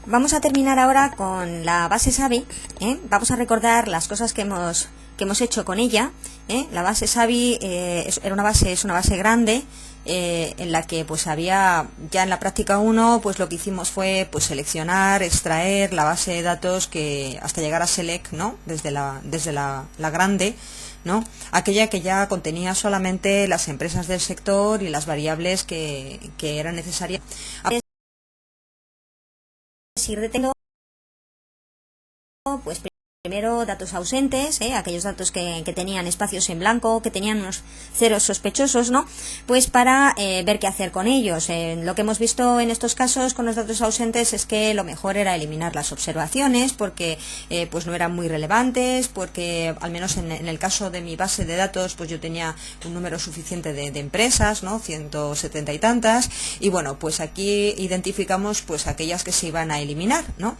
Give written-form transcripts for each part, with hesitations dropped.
Vamos a terminar ahora con la base SABI, ¿eh? Vamos a recordar las cosas que hemos hecho con ella, ¿eh? La base SABI es una base grande, en la que pues había ya en la práctica 1, pues lo que hicimos fue pues seleccionar, extraer la base de datos que hasta llegar a Select, ¿no? Desde la grande, ¿no? Aquella que ya contenía solamente las empresas del sector y las variables que eran necesarias. Ir deteniendo, pues primero datos ausentes, aquellos datos que tenían espacios en blanco, que tenían unos ceros sospechosos, ¿no? Pues para ver qué hacer con ellos. Lo que hemos visto en estos casos con los datos ausentes es que lo mejor era eliminar las observaciones porque pues no eran muy relevantes, porque al menos en el caso de mi base de datos pues yo tenía un número suficiente de empresas, ¿no? 170 y tantas, y bueno, pues aquí identificamos pues aquellas que se iban a eliminar, ¿no?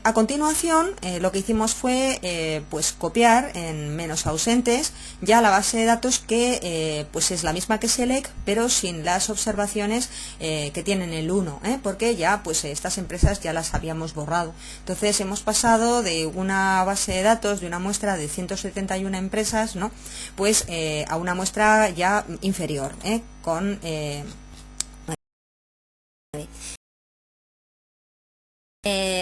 A continuación lo que hicimos fue pues copiar en menos ausentes ya la base de datos que pues es la misma que Select, pero sin las observaciones que tienen el 1, porque ya pues estas empresas ya las habíamos borrado. Entonces hemos pasado de una base de datos, de una muestra de 171 empresas, ¿no? Pues a una muestra ya inferior, con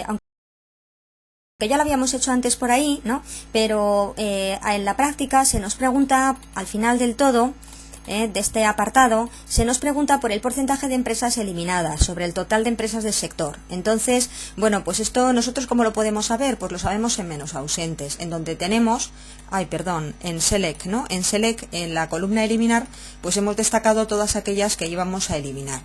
aunque ya lo habíamos hecho antes por ahí, ¿no? Pero en la práctica se nos pregunta, al final del todo, de este apartado, se nos pregunta por el porcentaje de empresas eliminadas sobre el total de empresas del sector. Entonces, bueno, pues esto nosotros ¿cómo lo podemos saber? Pues lo sabemos en menos ausentes, en donde tenemos, en Select, ¿no? En Select, en la columna eliminar, pues hemos destacado todas aquellas que íbamos a eliminar,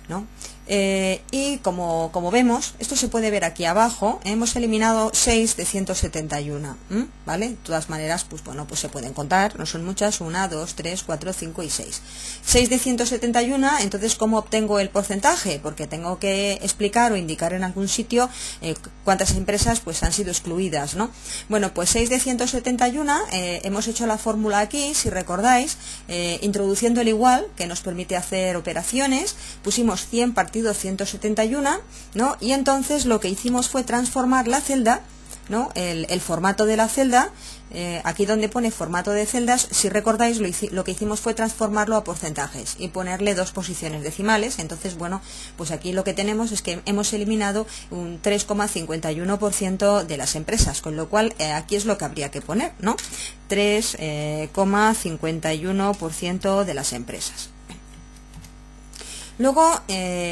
¿no? Y como vemos, esto se puede ver aquí abajo, hemos eliminado 6 de 171, ¿vale? De todas maneras, pues bueno, pues se pueden contar, no son muchas, 1, 2, 3, 4, 5 y 6. 6 de 171, entonces ¿cómo obtengo el porcentaje? Porque tengo que explicar o indicar en algún sitio cuántas empresas pues han sido excluidas, ¿no? Bueno, pues 6 de 171, hemos hecho la fórmula aquí, si recordáis, introduciendo el igual, que nos permite hacer operaciones, pusimos 100 partido 171, ¿no? Y entonces lo que hicimos fue transformar la celda, ¿no? El formato de la celda, aquí donde pone formato de celdas, si recordáis lo que hicimos fue transformarlo a porcentajes y ponerle 2 posiciones decimales. Entonces, bueno, pues aquí lo que tenemos es que hemos eliminado un 3,51% de las empresas, con lo cual aquí es lo que habría que poner, ¿no? 3,51% de las empresas. Luego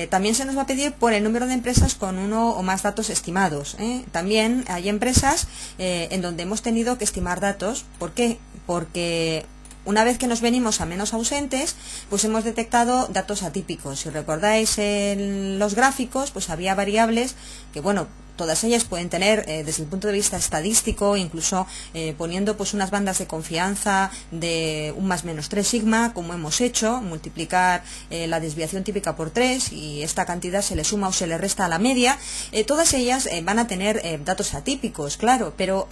también se nos va a pedir por el número de empresas con uno o más datos estimados. También hay empresas en donde hemos tenido que estimar datos. ¿Por qué? Porque una vez que nos venimos a menos ausentes, pues hemos detectado datos atípicos. Si recordáis en los gráficos, pues había variables que, bueno, todas ellas pueden tener desde el punto de vista estadístico, incluso poniendo pues unas bandas de confianza de un más menos 3 sigma, como hemos hecho, multiplicar la desviación típica por 3 y esta cantidad se le suma o se le resta a la media. Todas ellas van a tener datos atípicos, claro, pero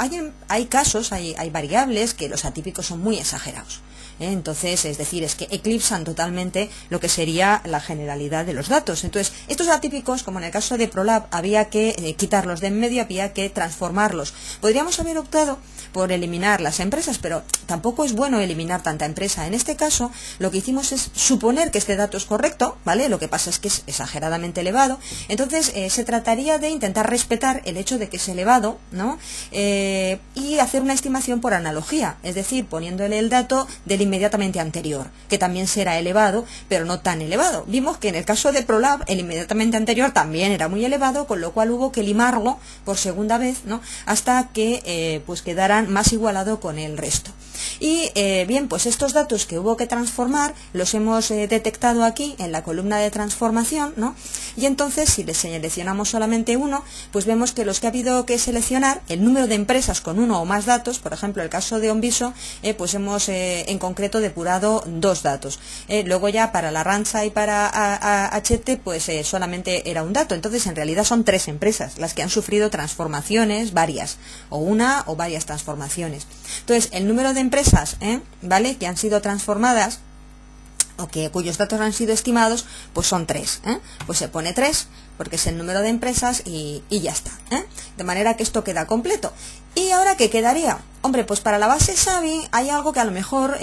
hay casos, hay variables que los atípicos son muy exagerados. Entonces, es decir, es que eclipsan totalmente lo que sería la generalidad de los datos. Entonces, estos atípicos, como en el caso de ProLab, había que quitarlos de en medio, había que transformarlos. Podríamos haber optado por eliminar las empresas, pero tampoco es bueno eliminar tanta empresa. En este caso, lo que hicimos es suponer que este dato es correcto, ¿vale? Lo que pasa es que es exageradamente elevado. Entonces, se trataría de intentar respetar el hecho de que es elevado, ¿no? Y hacer una estimación por analogía, es decir, poniéndole el dato del inmediatamente anterior, que también será elevado, pero no tan elevado. Vimos que en el caso de ProLab, el inmediatamente anterior también era muy elevado, con lo cual hubo que limarlo por segunda vez, ¿no? Hasta que pues quedaran más igualado con el resto. Y bien, pues estos datos que hubo que transformar los hemos detectado aquí en la columna de transformación, ¿no? Y entonces si le seleccionamos solamente uno, pues vemos que los que ha habido que seleccionar, el número de empresas con uno o más datos, por ejemplo el caso de Onviso, pues hemos en concreto depurado 2 datos. Luego ya para la Rancha y para HT pues solamente era un dato. Entonces en realidad son 3 empresas las que han sufrido transformaciones varias, o una o varias transformaciones. Entonces el número de empresas, ¿vale?, que han sido transformadas o cuyos datos han sido estimados, pues son 3. Pues se pone 3, porque es el número de empresas y ya está, ¿eh? De manera que esto queda completo. ¿Y ahora qué quedaría? Hombre, pues para la base SAVI hay algo que a lo mejor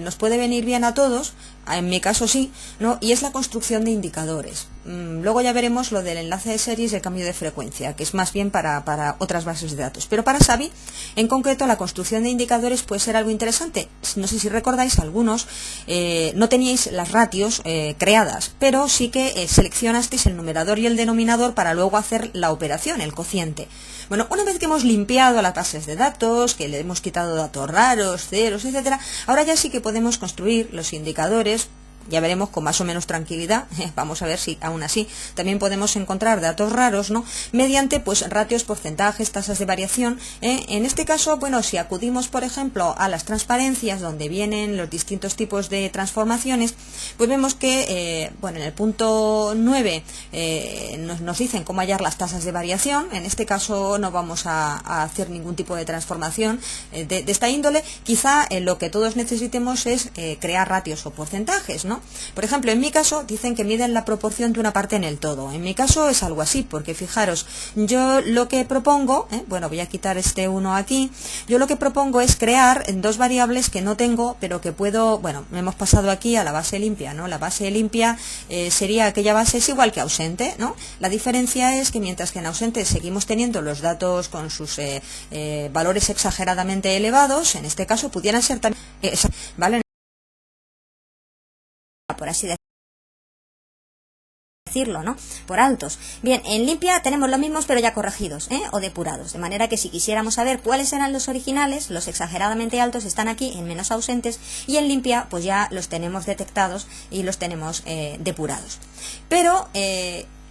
nos puede venir bien a todos, en mi caso sí, ¿no? Y es la construcción de indicadores. Luego ya veremos lo del enlace de series y el cambio de frecuencia, que es más bien para otras bases de datos. Pero para SAVI, en concreto, la construcción de indicadores puede ser algo interesante. No sé si recordáis, algunos no teníais las ratios creadas, pero sí que seleccionasteis el numerador y el denominador para luego hacer la operación, el cociente. Bueno, una vez que hemos limpiado las bases de datos, que le hemos quitado datos raros, ceros, etcétera, ahora ya sí que podemos construir los indicadores. Ya veremos con más o menos tranquilidad, vamos a ver si aún así también podemos encontrar datos raros, ¿no? Mediante pues ratios, porcentajes, tasas de variación. En este caso, bueno, si acudimos por ejemplo a las transparencias donde vienen los distintos tipos de transformaciones, pues vemos que, bueno, en el punto 9 nos dicen cómo hallar las tasas de variación. En este caso no vamos a hacer ningún tipo de transformación de esta índole. Quizá lo que todos necesitemos es crear ratios o porcentajes, ¿no? Por ejemplo, en mi caso dicen que miden la proporción de una parte en el todo. En mi caso es algo así, porque fijaros, yo lo que propongo, bueno, voy a quitar este 1 aquí, yo lo que propongo es crear dos variables que no tengo, pero que puedo, bueno, hemos pasado aquí a la base limpia, ¿no? La base limpia sería aquella base es igual que ausente, ¿no? La diferencia es que mientras que en ausente seguimos teniendo los datos con sus valores exageradamente elevados, en este caso pudieran ser también, ¿vale? Por así decirlo, ¿no? Por altos. Bien, en limpia tenemos los mismos pero ya corregidos, o depurados, de manera que si quisiéramos saber cuáles eran los originales, los exageradamente altos están aquí en menos ausentes, y en limpia pues ya los tenemos detectados y los tenemos depurados. Pero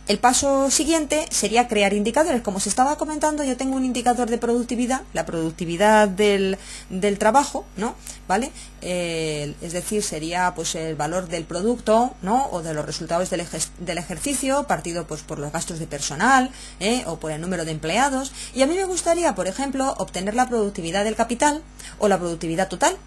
el paso siguiente sería crear indicadores. Como se estaba comentando, yo tengo un indicador de productividad, la productividad del trabajo, ¿no? ¿Vale? Es decir, sería pues el valor del producto, ¿no? O de los resultados del ejercicio, partido pues por los gastos de personal, o por el número de empleados. Y a mí me gustaría, por ejemplo, obtener la productividad del capital o la productividad total.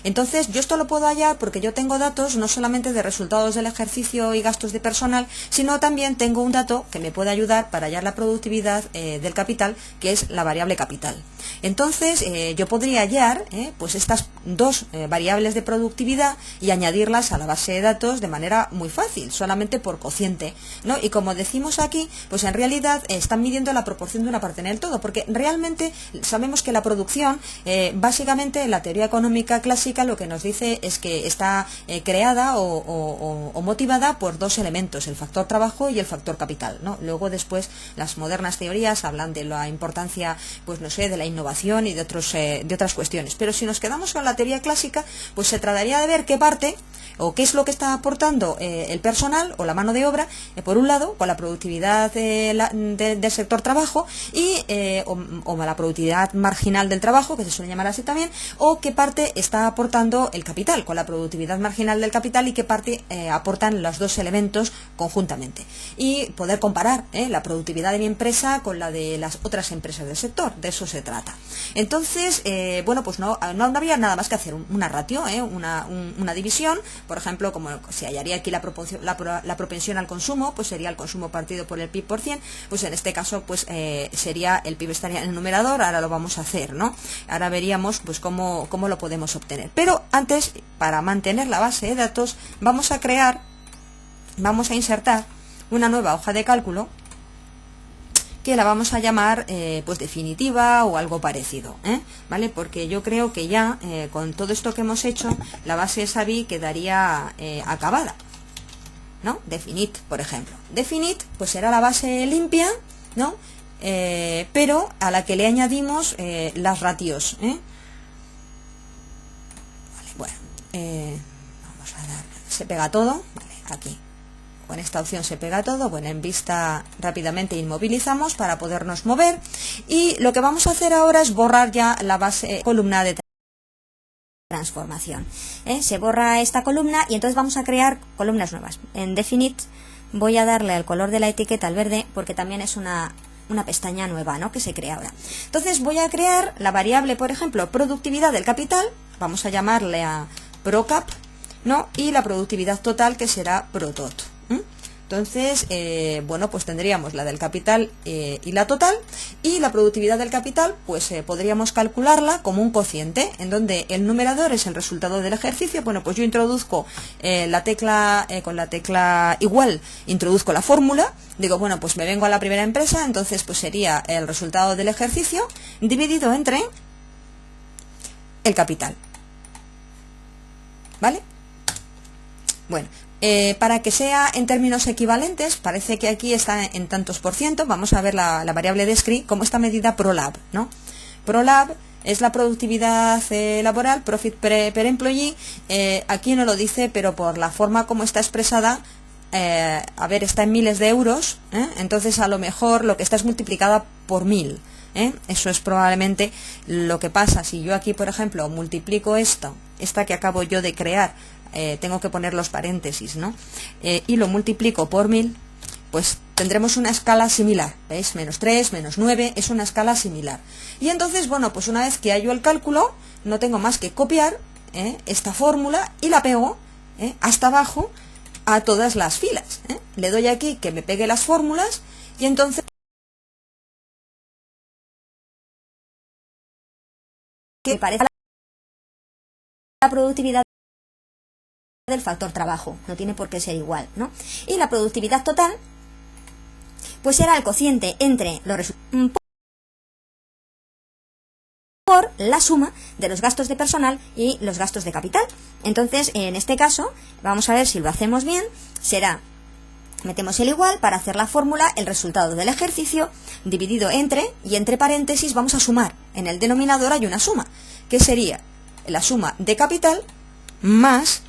Entonces yo esto lo puedo hallar porque yo tengo datos no solamente de resultados del ejercicio y gastos de personal, sino también tengo un dato que me puede ayudar para hallar la productividad del capital, que es la variable capital. Entonces yo podría hallar pues estas dos variables de productividad y añadirlas a la base de datos de manera muy fácil, solamente por cociente, ¿no? Y como decimos aquí, pues en realidad están midiendo la proporción de una parte en el todo, porque realmente sabemos que la producción, básicamente en la teoría económica clásica, lo que nos dice es que está creada o motivada por dos elementos, el factor trabajo y el factor capital, ¿no? Luego después las modernas teorías hablan de la importancia, pues no sé, de la innovación y de otras cuestiones. Pero si nos quedamos con la teoría clásica, pues se trataría de ver qué parte o qué es lo que está aportando el personal o la mano de obra, por un lado, con la productividad del sector trabajo y o la productividad marginal del trabajo, que se suele llamar así también, o qué parte está aportando el capital, con la productividad marginal del capital, y qué parte aportan los dos elementos conjuntamente. Y poder comparar la productividad de mi empresa con la de las otras empresas del sector, de eso se trata. Entonces, bueno, pues no habría nada más que hacer una ratio, una división. Por ejemplo, como se hallaría aquí la propensión al consumo, pues sería el consumo partido por el PIB por 100, pues en este caso pues sería el PIB estaría en el numerador. Ahora lo vamos a hacer, ¿no? Ahora veríamos pues cómo lo podemos obtener. Pero antes, para mantener la base de datos, vamos a insertar una nueva hoja de cálculo que la vamos a llamar pues definitiva o algo parecido, ¿vale? Porque yo creo que ya con todo esto que hemos hecho, la base SAVI quedaría acabada, ¿no? Definit, por ejemplo. Definit pues será la base limpia, ¿no? Pero a la que le añadimos las ratios, Vale, bueno, vamos a dar, se pega todo, vale, aquí. Con esta opción se pega todo. Bueno, en vista rápidamente inmovilizamos para podernos mover, y lo que vamos a hacer ahora es borrar ya la base columna de transformación. Se borra esta columna y entonces vamos a crear columnas nuevas. En Definit voy a darle al color de la etiqueta al verde, porque también es una pestaña nueva, ¿no?, que se crea ahora. Entonces voy a crear la variable, por ejemplo, productividad del capital, vamos a llamarle a ProCap, ¿no? Y la productividad total, que será ProTot. Entonces, bueno, pues tendríamos la del capital y la total, y la productividad del capital, pues podríamos calcularla como un cociente, en donde el numerador es el resultado del ejercicio. Bueno, pues yo introduzco la tecla, con la tecla igual, introduzco la fórmula, digo, bueno, pues me vengo a la primera empresa, entonces pues sería el resultado del ejercicio dividido entre el capital, ¿vale? Bueno, para que sea en términos equivalentes, parece que aquí está en tantos por ciento. Vamos a ver la variable de Scri, como está medida ProLab, ¿no? ProLab es la productividad laboral, Profit per Employee. Aquí no lo dice, pero por la forma como está expresada, a ver, está en miles de euros, entonces a lo mejor lo que está es multiplicada por 1000. Eso es probablemente lo que pasa. Si yo aquí, por ejemplo, multiplico esta que acabo yo de crear, tengo que poner los paréntesis, ¿no? Y lo multiplico por 1000, pues tendremos una escala similar, ¿veis? Menos 3, menos 9, es una escala similar. Y entonces, bueno, pues una vez que hallo el cálculo, no tengo más que copiar esta fórmula y la pego hasta abajo a todas las filas. Le doy aquí que me pegue las fórmulas y entonces que parece la productividad del factor trabajo, no tiene por qué ser igual, ¿no? Y la productividad total, pues será el cociente entre los resultados por la suma de los gastos de personal y los gastos de capital. Entonces, en este caso, vamos a ver si lo hacemos bien, será, metemos el igual para hacer la fórmula, el resultado del ejercicio dividido entre, y entre paréntesis vamos a sumar. En el denominador hay una suma, que sería la suma de capital más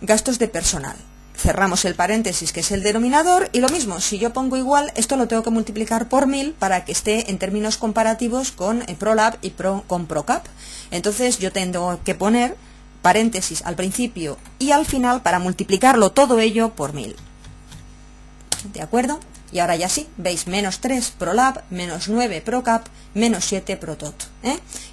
gastos de personal. Cerramos el paréntesis, que es el denominador, y lo mismo, si yo pongo igual, esto lo tengo que multiplicar por 1000 para que esté en términos comparativos con ProLab y con ProCap. Entonces yo tengo que poner paréntesis al principio y al final para multiplicarlo todo ello por 1000. ¿De acuerdo? Y ahora ya sí, veis, menos 3 ProLab, menos 9 ProCap, menos 7 ProTot.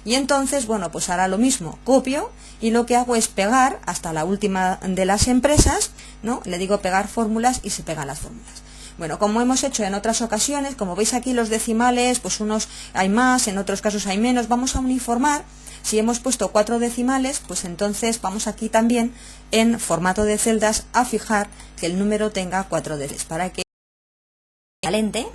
Y entonces, bueno, pues ahora lo mismo, copio y lo que hago es pegar hasta la última de las empresas, ¿no? Le digo pegar fórmulas y se pegan las fórmulas. Bueno, como hemos hecho en otras ocasiones, como veis aquí los decimales, pues unos hay más, en otros casos hay menos, vamos a uniformar. Si hemos puesto 4 decimales, pues entonces vamos aquí también en formato de celdas a fijar que el número tenga 4 decimales para que equivalente.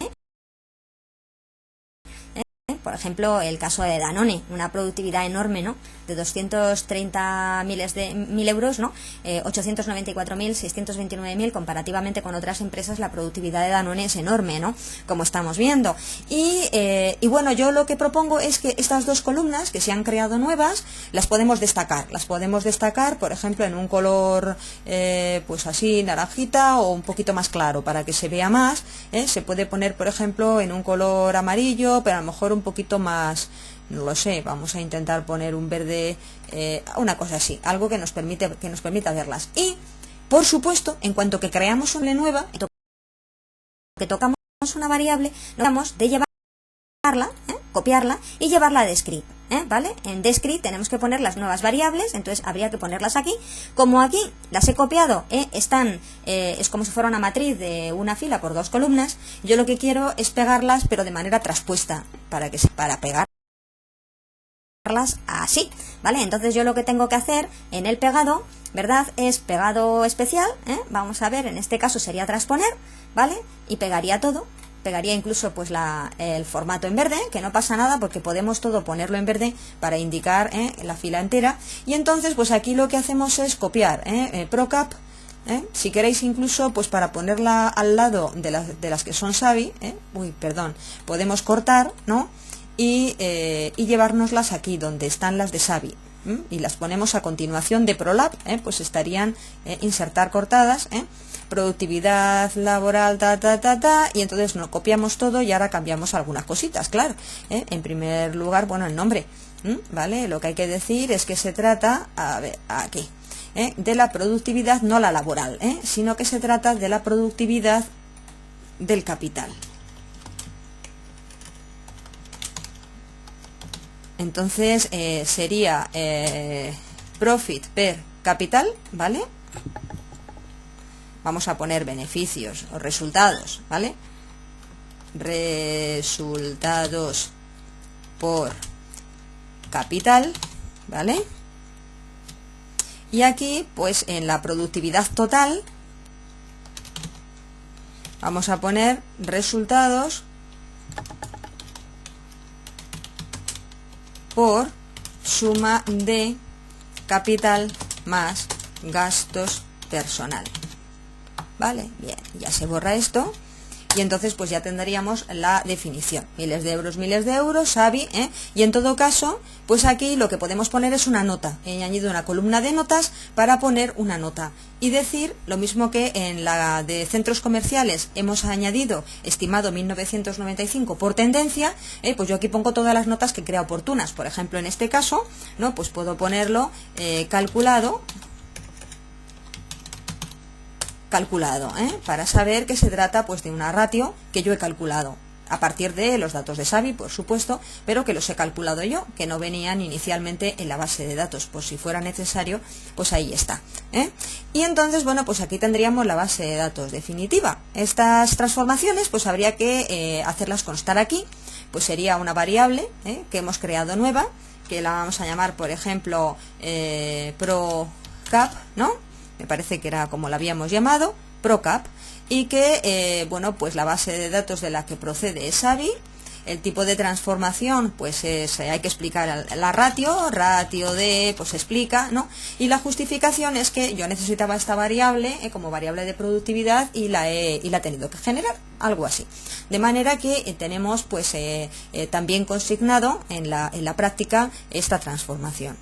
Por ejemplo, el caso de Danone, una productividad enorme, ¿no? De 230.000 euros, ¿no? 894.000, 629.000, comparativamente con otras empresas, la productividad de Danone es enorme, ¿no? Como estamos viendo. Y bueno, yo lo que propongo es que estas dos columnas que se han creado nuevas, las podemos destacar. Las podemos destacar, por ejemplo, en un color, pues así, naranjita o un poquito más claro, para que se vea más. Se puede poner, por ejemplo, en un color amarillo, pero a lo mejor un poquito más, no lo sé, vamos a intentar poner un verde, una cosa así, algo que nos permita verlas. Y, por supuesto, en cuanto que creamos una nueva, que tocamos una variable, nos vamos de llevarla, copiarla y llevarla a Descript, ¿vale? En Descript tenemos que poner las nuevas variables, entonces habría que ponerlas aquí. Como aquí las he copiado, están, es como si fuera una matriz de una fila por dos columnas, yo lo que quiero es pegarlas, pero de manera traspuesta, para pegarlas así, ¿vale? Entonces yo lo que tengo que hacer en el pegado, ¿verdad? Es pegado especial, vamos a ver, en este caso sería transponer, ¿vale? Y pegaría todo. Pegaría incluso pues el formato en verde, que no pasa nada porque podemos todo ponerlo en verde para indicar la fila entera. Y entonces pues aquí lo que hacemos es copiar ProCap, si queréis incluso pues para ponerla al lado de las que son Savi, podemos cortar, ¿no? Y llevárnoslas aquí donde están las de Savi. Y las ponemos a continuación de ProLab, pues estarían insertar cortadas, productividad laboral, y entonces nos copiamos todo y ahora cambiamos algunas cositas, claro. En primer lugar, bueno, el nombre, ¿vale? Lo que hay que decir es que se trata, a ver, aquí, de la productividad, no la laboral, sino que se trata de la productividad del capital. Entonces sería profit per capital, ¿vale? vamos a poner beneficios o resultados, ¿vale? Resultados por capital, ¿vale? Y aquí, pues en la productividad total, vamos a poner resultados por suma de capital más gastos personal. ¿Vale? Bien, ya se borra esto. Y entonces pues ya tendríamos la definición, miles de euros, SABI, y en todo caso, pues aquí lo que podemos poner es una nota. He añadido una columna de notas para poner una nota y decir lo mismo que en la de centros comerciales hemos añadido estimado 1995 por tendencia, pues yo aquí pongo todas las notas que crea oportunas. Por ejemplo, en este caso, ¿no? Pues puedo ponerlo calculado, para saber que se trata pues de una ratio que yo he calculado a partir de los datos de SABI, por supuesto, pero que los he calculado yo, que no venían inicialmente en la base de datos. Por si fuera necesario, pues ahí está, Y entonces, bueno, pues aquí tendríamos la base de datos definitiva. Estas transformaciones pues habría que hacerlas constar aquí. Pues sería una variable que hemos creado nueva, que la vamos a llamar, por ejemplo, ProCap, ¿no? Me parece que era como la habíamos llamado, ProCap, y que, bueno, pues la base de datos de la que procede es SABI. El tipo de transformación, pues hay que explicar la ratio de, pues se explica, ¿no? Y la justificación es que yo necesitaba esta variable como variable de productividad y la he tenido que generar, algo así. De manera que tenemos, pues, también consignado en la práctica esta transformación.